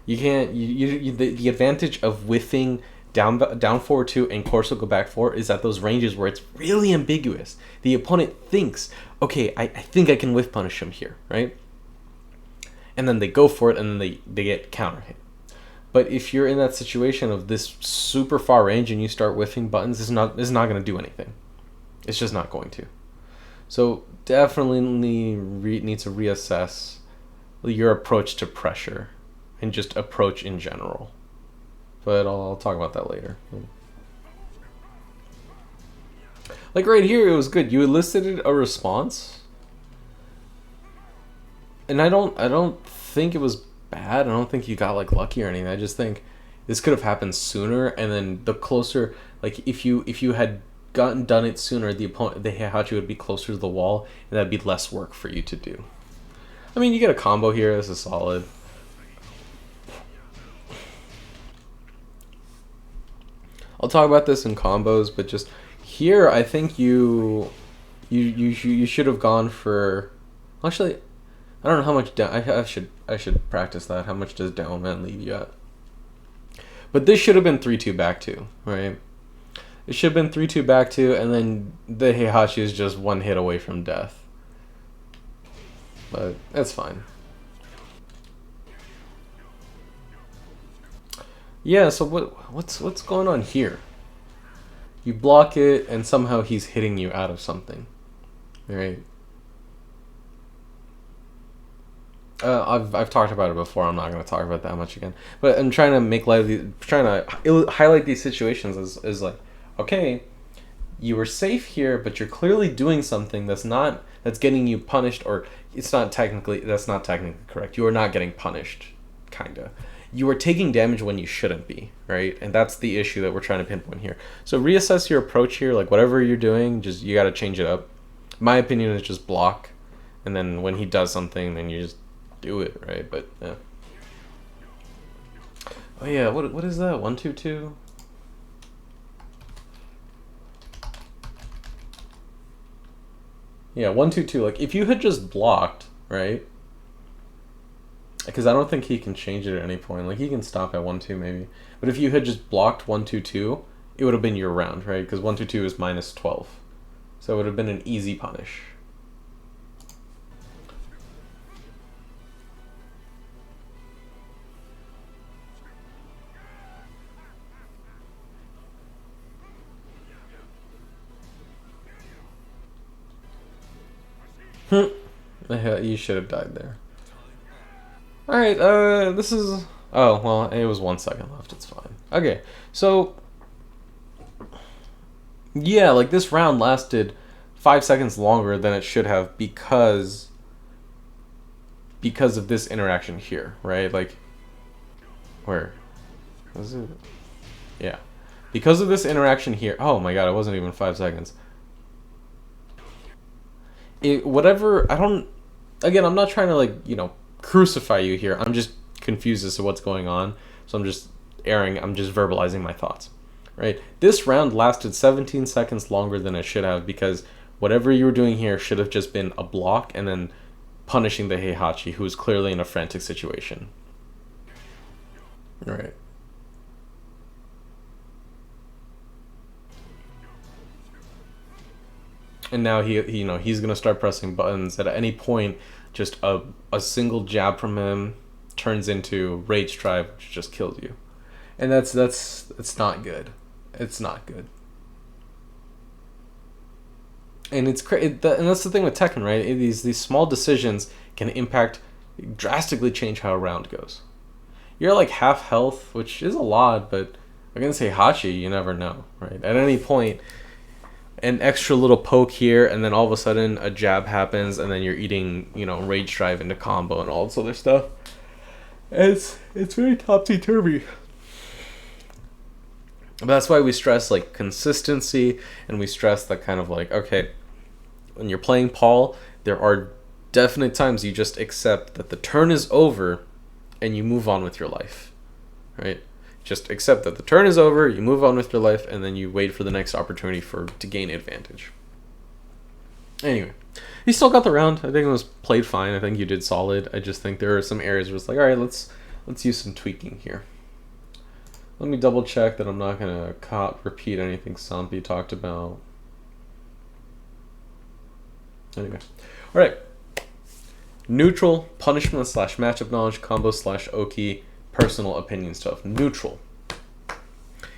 You can't, the advantage of whiffing down forward 2 and course will go back 4 is at those ranges where it's really ambiguous. The opponent thinks, okay, I think I can whiff punish him here, right? And then they go for it, and then they get counter hit. But if you're in that situation of this super far range and you start whiffing buttons, it's not going to do anything. It's just not going to. So definitely need to reassess your approach to pressure and just approach in general. But I'll talk about that later. Like right here, it was good. You elicited a response, and I don't think it was bad. I don't think you got like lucky or anything. I just think this could have happened sooner, and then the closer, like if you had done it sooner, the Heihachi would be closer to the wall, and that'd be less work for you to do. I mean, you get a combo here. This is solid. I'll talk about this in combos, but just Here, I think you should have gone for. Actually, I don't know how much down. I should practice that. How much does down man leave you at? But this should have been 3-2 back two, right? It should have been 3-2 back two, and then the Heihachi is just one hit away from death. But that's fine. Yeah. So what's going on here? You block it, and somehow he's hitting you out of something, right? I've talked about it before. I'm not going to talk about that much again. But I'm trying to make light of trying to highlight these situations as like, okay, you were safe here, but you're clearly doing something that's getting you punished, or that's not technically correct. You are not getting punished, kinda. You are taking damage when you shouldn't be, right? And that's the issue that we're trying to pinpoint here. So reassess your approach here. Like whatever you're doing, just you got to change it up. My opinion is just block, and then when he does something, then you just do it, right? But yeah. Oh yeah, what is that? 1-2-2. Yeah, 1-2-2. Like if you had just blocked, right? Because I don't think he can change it at any point. Like he can stop at 1-2 maybe, but if you had just blocked 1-2-2, it would have been your round, right? Because 1-2-2 is -12, so it would have been an easy punish. You should have died there. All right. This is. Oh well, it was 1 second left. It's fine. Okay, so yeah, like this round lasted 5 seconds longer than it should have because of this interaction here, right? Like, where was it? Yeah, because of this interaction here. Oh my god, it wasn't even 5 seconds. Whatever. I don't. Again, I'm not trying to crucify you here. I'm just confused as to what's going on. So I'm just I'm just verbalizing my thoughts. Right? This round lasted 17 seconds longer than it should have because whatever you were doing here should have just been a block and then punishing the Heihachi, who is clearly in a frantic situation. Right. And now he's gonna start pressing buttons. At any point, just a single jab from him turns into rage drive, which just kills you. And that's it's not good. It's not good. And and that's the thing with Tekken, right? These small decisions can drastically change how a round goes. You're like half health, which is a lot, but against Heihachi, you never know, right? At any point, an extra little poke here, and then all of a sudden a jab happens, and then you're eating, rage drive into combo and all this other stuff. It's very topsy turvy. But that's why we stress like consistency, and we stress that kind of like, okay, when you're playing Paul, there are definite times you just accept that the turn is over, and you move on with your life, right? Just accept that the turn is over, you move on with your life, and then you wait for the next opportunity to gain advantage. Anyway, he still got the round. I think it was played fine. I think you did solid. I just think there are some areas where it's like, all right, let's use some tweaking here. Let me double check that I'm not gonna repeat anything Sampi talked about. Anyway, all right. Neutral, punishment / matchup knowledge, combo / Oki, personal opinion stuff. Neutral.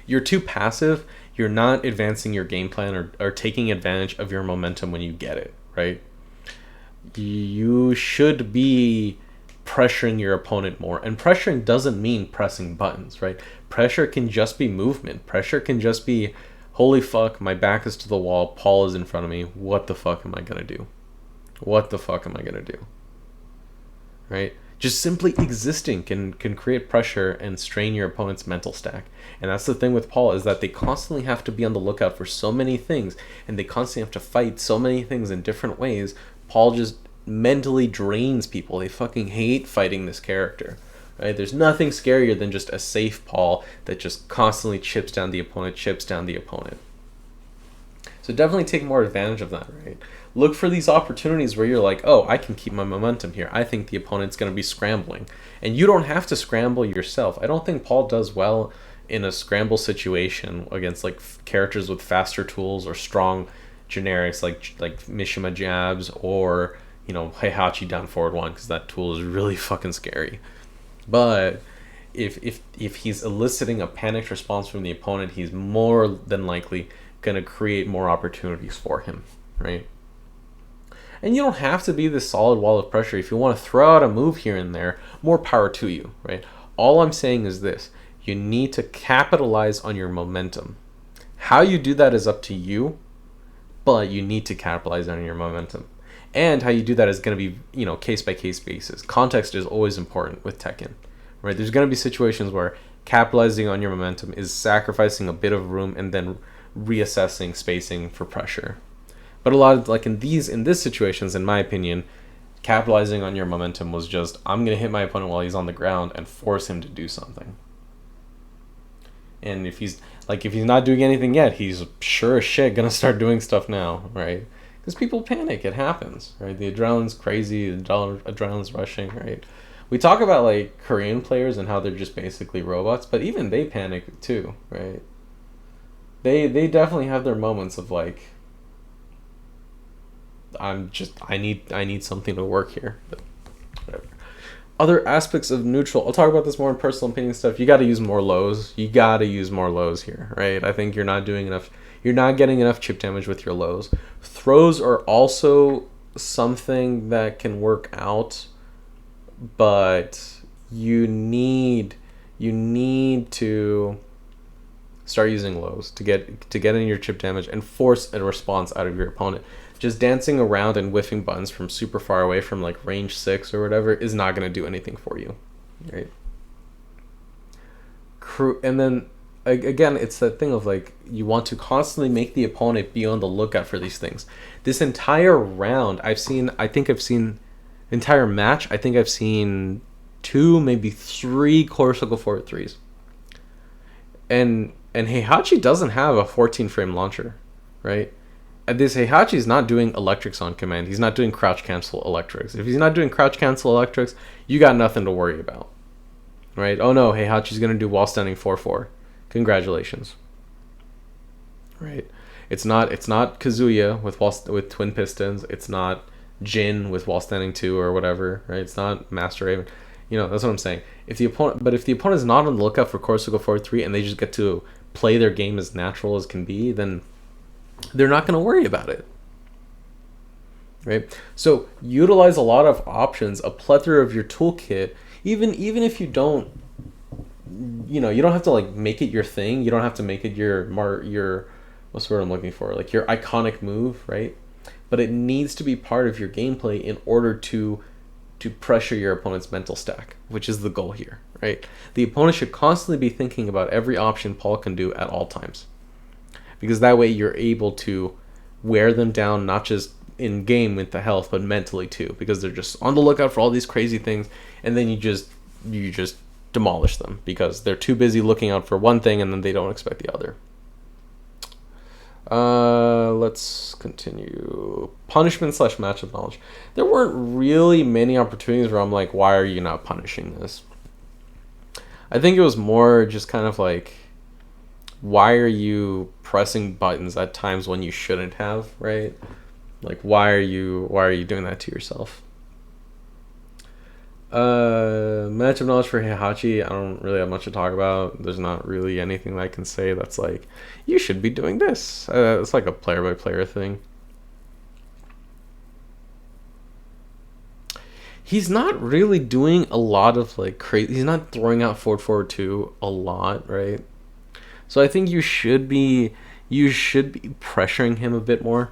You're too passive. You're not advancing your game plan or taking advantage of your momentum when you get it, right? You should be pressuring your opponent more. And pressuring doesn't mean pressing buttons, right? Pressure can just be movement. Pressure can just be, holy fuck, my back is to the wall, Paul is in front of me. What the fuck am I going to do? What the fuck am I going to do? Right? Just simply existing can create pressure and strain your opponent's mental stack. And that's the thing with Paul, is that they constantly have to be on the lookout for so many things, and they constantly have to fight so many things in different ways. Paul just mentally drains people. They fucking hate fighting this character. Right? There's nothing scarier than just a safe Paul that just constantly chips down the opponent. So definitely take more advantage of that, right? Look for these opportunities where you're like, oh, I can keep my momentum here. I think the opponent's going to be scrambling. And you don't have to scramble yourself. I don't think Paul does well in a scramble situation against like characters with faster tools or strong generics like Mishima jabs or Heihachi down forward one, because that tool is really fucking scary. But if he's eliciting a panicked response from the opponent, he's more than likely going to create more opportunities for him, right? And you don't have to be this solid wall of pressure. If you want to throw out a move here and there, more power to you, right? All I'm saying is this: you need to capitalize on your momentum. How you do that is up to you, but you need to capitalize on your momentum. And how you do that is going to be, case by case basis. Context is always important with Tekken, right? There's going to be situations where capitalizing on your momentum is sacrificing a bit of room and then reassessing spacing for pressure. But a lot of, like in this situations, in my opinion, capitalizing on your momentum was just, I'm going to hit my opponent while he's on the ground and force him to do something. And if he's not doing anything yet, he's sure as shit going to start doing stuff now, right? Because people panic. It happens, right? The adrenaline's crazy. The adrenaline's rushing, right? We talk about like Korean players and how they're just basically robots, but even they panic too, right? They definitely have their moments of like, I need something to work here. But whatever. Other aspects of neutral, I'll talk about this more in personal opinion stuff. You got to use more lows. You got to use more lows here, right? I think you're not doing enough. You're not getting enough chip damage with your lows. Throws are also something that can work out, but you need to start using lows to get in your chip damage and force a response out of your opponent. Just dancing around and whiffing buttons from super far away from like range 6 or whatever is not going to do anything for you, right? And then again, it's that thing of like, you want to constantly make the opponent be on the lookout for these things. This entire round, entire match, I think I've seen 2, maybe 3 core circle forward 3s. And Heihachi doesn't have a 14 frame launcher, right? This Heihachi is not doing electrics on command. He's not doing crouch cancel electrics. If he's not doing crouch cancel electrics, you got nothing to worry about, right? Oh no, Heihachi's going to do wall standing 4-4. Congratulations, right? It's not Kazuya with twin pistons. It's not Jin with wall standing 2 or whatever, right? It's not Master Raven. That's what I'm saying. If the opponent is not on the lookout for core circle 4-3 and they just get to play their game as natural as can be, then they're not going to worry about it, right? So utilize a lot of options, a plethora of your toolkit. Even if you don't, you don't have to like make it your thing. You don't have to make it your what's the word I'm looking for? Like your iconic move, right? But it needs to be part of your gameplay in order to pressure your opponent's mental stack, which is the goal here, right? The opponent should constantly be thinking about every option Paul can do at all times. Because that way you're able to wear them down, not just in game with the health, but mentally too. Because they're just on the lookout for all these crazy things, and then you just demolish them because they're too busy looking out for one thing, and then they don't expect the other. Let's continue. Punishment / matchup knowledge. There weren't really many opportunities where I'm like, why are you not punishing this? I think it was more just kind of like, why are you pressing buttons at times when you shouldn't have, right? Like, why are you doing that to yourself? Matchup knowledge for Heihachi, I don't really have much to talk about. There's not really anything that I can say that's like, you should be doing this. It's like a player by player thing. He's not really doing a lot of like crazy. He's not throwing out forward 2 a lot, right? So I think you should be pressuring him a bit more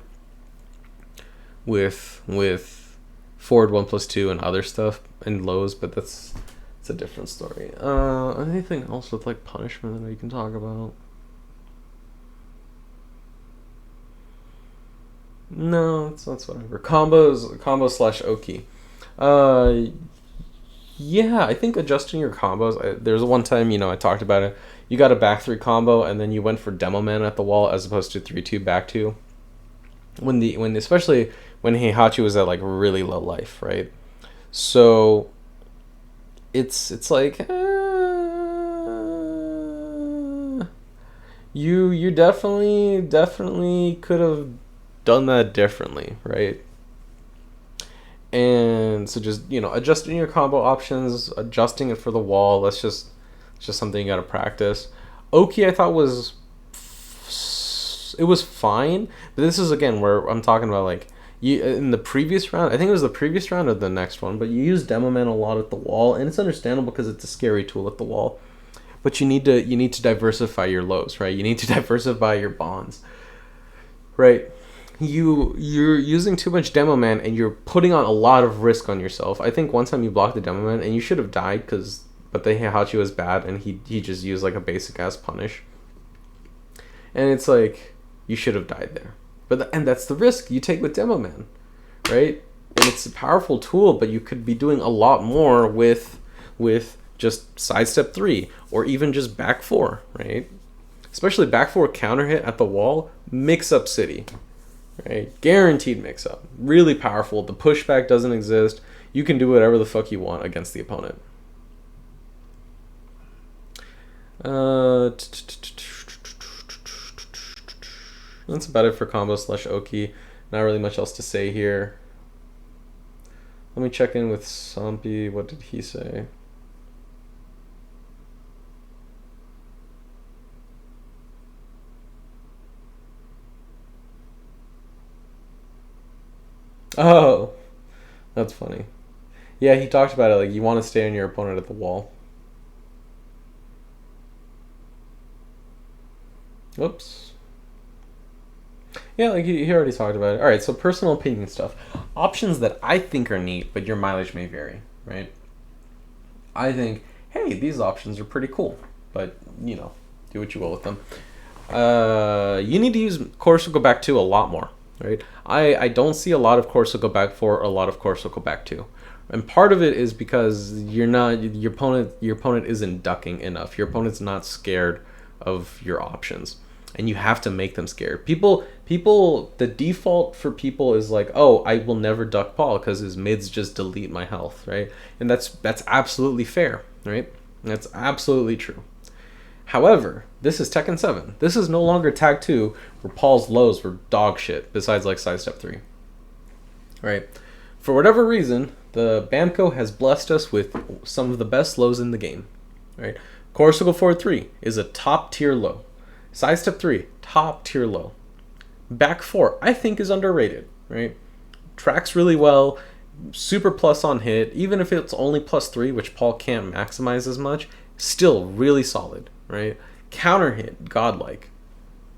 with forward 1+2 and other stuff and lows, but it's a different story. Anything else with like punishment that we can talk about? No, that's whatever. Combo / Oki. Yeah, I think adjusting your combos. There's one time, I talked about it. You got a back 3 combo, and then you went for Demo Man at the wall as opposed to 3-2 back 2. when especially when Heihachi was at like really low life, right? So it's like you definitely could have done that differently, right? And so just adjusting your combo options, adjusting it for the wall. It's just something you got to practice. Oki I thought it was fine, but this is again where I'm talking about like you in the previous round. I think it was the previous round or the next one, but you use Demo Man a lot at the wall, and it's understandable because it's a scary tool at the wall. But you need to diversify your lows, right? You need to diversify your bonds, right? You're using too much Demo Man and you're putting on a lot of risk on yourself. I think one time you blocked the Demo Man and you should have died but the Heihachi was bad and he just used like a basic ass punish. And it's like you should have died there. And that's the risk you take with Demo Man, right? And it's a powerful tool, but you could be doing a lot more with just sidestep 3 or even just back 4, right? Especially back 4 counter hit at the wall, mix up city. Right? Guaranteed mix up. Really powerful. The pushback doesn't exist. You can do whatever the fuck you want against the opponent. That's about it for combo / Oki. Not really much else to say here. Let me check in with Sampi. What did he say? Oh, that's funny. Yeah, he talked about it like you want to stay on your opponent at the wall. Oops. Yeah, like he already talked about it. All right, so personal opinion stuff. Options that I think are neat, but your mileage may vary, right? I think, hey, these options are pretty cool, but do what you will with them. You need to use Corsical back 2 a lot more, right? I don't see a lot of Corsical back 4 or a lot of Corsical back 2. And part of it is because your opponent isn't ducking enough. Your opponent's not scared of your options. And you have to make them scared. People the default for people is like, oh, I will never duck Paul because his mids just delete my health, right? And that's absolutely fair, right? That's absolutely true. However, this is Tekken 7. This is no longer Tag 2 where Paul's lows were dog shit besides like sidestep 3. Right? For whatever reason, the Bamco has blessed us with some of the best lows in the game. Right? Corsical forward 3 is a top tier low. Sidestep 3, top tier low. Back 4, I think is underrated, right? Tracks really well, super plus on hit, even if it's only +3, which Paul can't maximize as much, still really solid, right? Counter hit, godlike,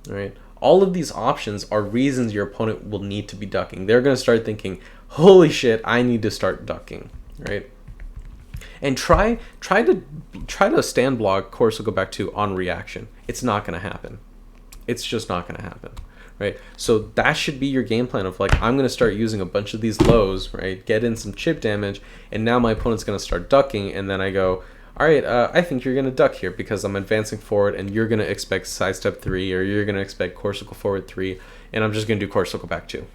right? All of these options are reasons your opponent will need to be ducking. They're going to start thinking, holy shit, I need to start ducking, right? And try to stand block Corsical back 2 on reaction. It's not going to happen. It's just not going to happen, right? So that should be your game plan of like, I'm going to start using a bunch of these lows, right? Get in some chip damage, and now my opponent's going to start ducking, and then I go, all right, I think you're going to duck here because I'm advancing forward, and you're going to expect sidestep 3, or you're going to expect Corsical forward 3, and I'm just going to do Corsical back 2.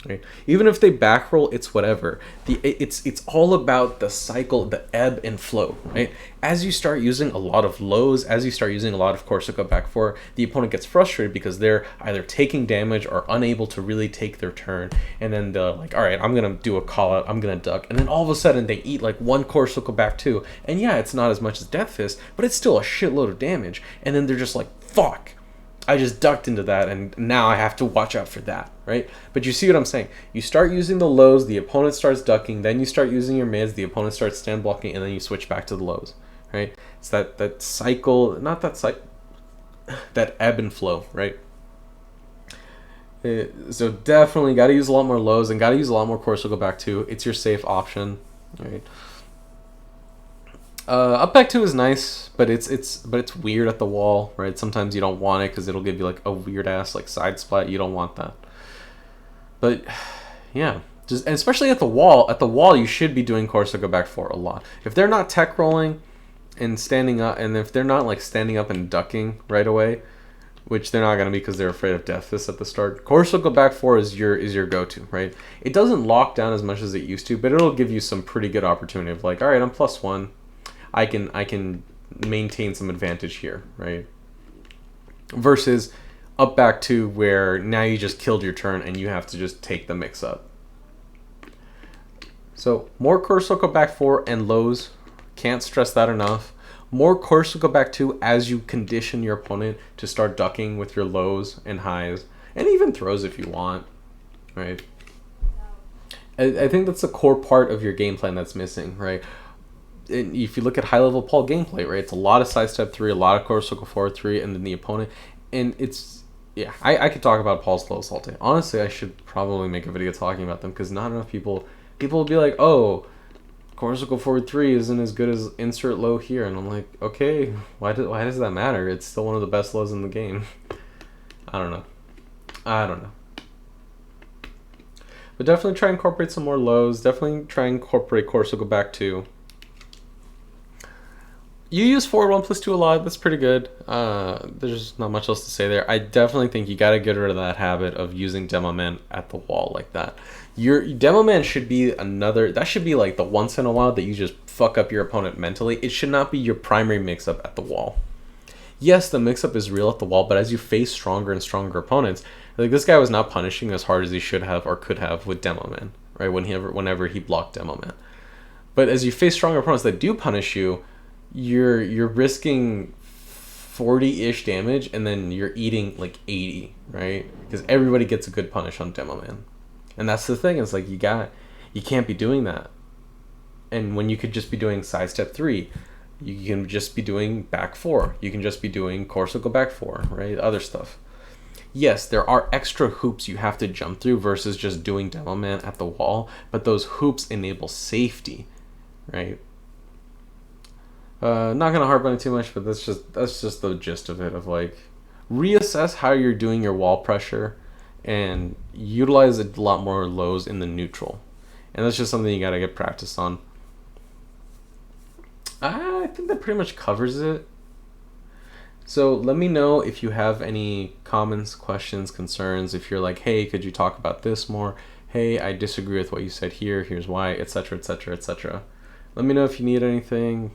Right? Even if they back roll, it's whatever. It's all about the cycle, the ebb and flow, right? As you start using a lot of lows, as you start using a lot of Corsica back 4, the opponent gets frustrated because they're either taking damage or unable to really take their turn, and then they're like, all right, I'm gonna do a call out, I'm gonna duck, and then all of a sudden they eat like one Corsica back 2, and yeah, it's not as much as Death Fist, but it's still a shitload of damage, and then they're just like, fuck, I just ducked into that, and now I have to watch out for that, right? But you see what I'm saying? You start using the lows, the opponent starts ducking, then you start using your mids, the opponent starts stand blocking, and then you switch back to the lows, right? It's that cycle, not that cycle, that ebb and flow, right? So definitely got to use a lot more lows and got to use a lot more Corsical back 2. It's your safe option, right? Up back 2 is nice, but it's weird at the wall, right? Sometimes you don't want it because it'll give you like a weird ass like side splat. You don't want that. But yeah, just and especially at the wall. At the wall, you should be doing Corsica back 4 a lot. If they're not tech rolling and standing up, and if they're not like standing up and ducking right away, which they're not going to be because they're afraid of deafness at the start. Course look back 4 is your go-to, right? It doesn't lock down as much as it used to, but it'll give you some pretty good opportunity of like, all right, I'm +1. I can maintain some advantage here, right? Versus up back 2 where now you just killed your turn and you have to just take the mix up. So more course look back 4 and lows. Can't stress that enough. More course look back 2 as you condition your opponent to start ducking with your lows and highs, and even throws if you want, right? I think that's a core part of your game plan that's missing, right? And if you look at high level Paul gameplay, right, it's a lot of sidestep 3, a lot of course look 4 3, and then the opponent, and it's I could talk about Paul's low salty. Honestly, I should probably make a video talking about them because not enough people will be like, oh, Corsical forward 3 isn't as good as insert low here, and I'm like, okay, why does that matter? It's still one of the best lows in the game. I don't know. But definitely try and incorporate some more lows. Definitely try and incorporate Corsical back 2. You use forward 1+2 a lot. That's pretty good. There's not much else to say there. I definitely think you gotta get rid of that habit of using Demo Man at the wall like that. Your Demo Man should be that should be like the once in a while that you just fuck up your opponent mentally. It should not be your primary mix-up at the wall. Yes, the mix-up is real at the wall, but as you face stronger and stronger opponents, like this guy was not punishing as hard as he should have or could have with Demo Man, right? Whenever he blocked Demo Man. But as you face stronger opponents that do punish you, you're risking 40-ish damage and then you're eating like 80, right? Because everybody gets a good punish on Demo Man. And that's the thing, it's like you can't be doing that. And when you could just be doing sidestep 3, you can just be doing back 4. You can just be doing Corsical back 4, right? Other stuff. Yes, there are extra hoops you have to jump through versus just doing Demo Man at the wall, but those hoops enable safety, right? Not gonna harp on it too much, but that's just the gist of it. Of like, reassess how you're doing your wall pressure, and utilize a lot more lows in the neutral, and that's just something you gotta get practice on. I think that pretty much covers it. So let me know if you have any comments, questions, concerns. If you're like, hey, could you talk about this more? Hey, I disagree with what you said here. Here's why, etc., etc., etc. Let me know if you need anything.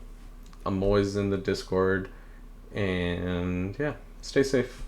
I'm always in the Discord, and yeah, stay safe.